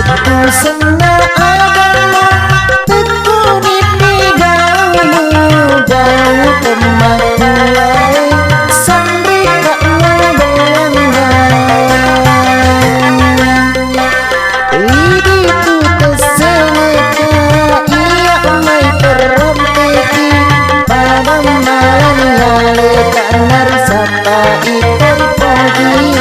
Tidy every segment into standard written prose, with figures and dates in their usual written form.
Sena agama tekuni pigamu jauh kemakuai samri kamu belangan idi tu teseneka iya mai terompeti pada malam nyale kanar sapa ikan pagi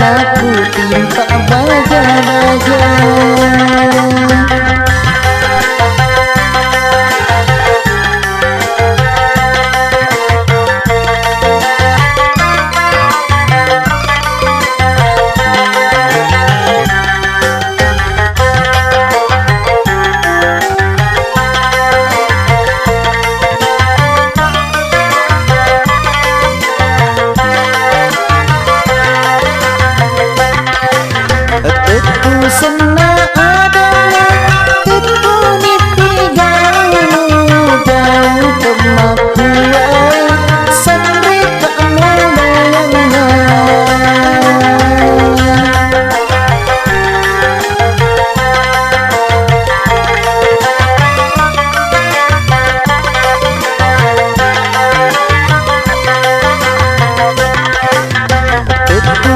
aku timpa baja-baja sena adanya tekuni pigamu jauh kemakuai samri kamu belangan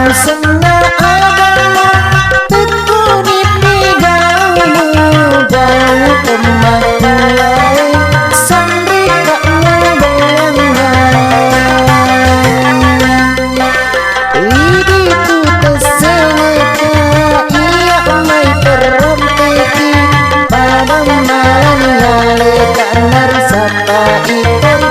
sena agama tekuni pigamu jauh kemakuai samri kamu belangan idi tu teseneka iya mai terompeti pada malam nyale kanar sapa ikan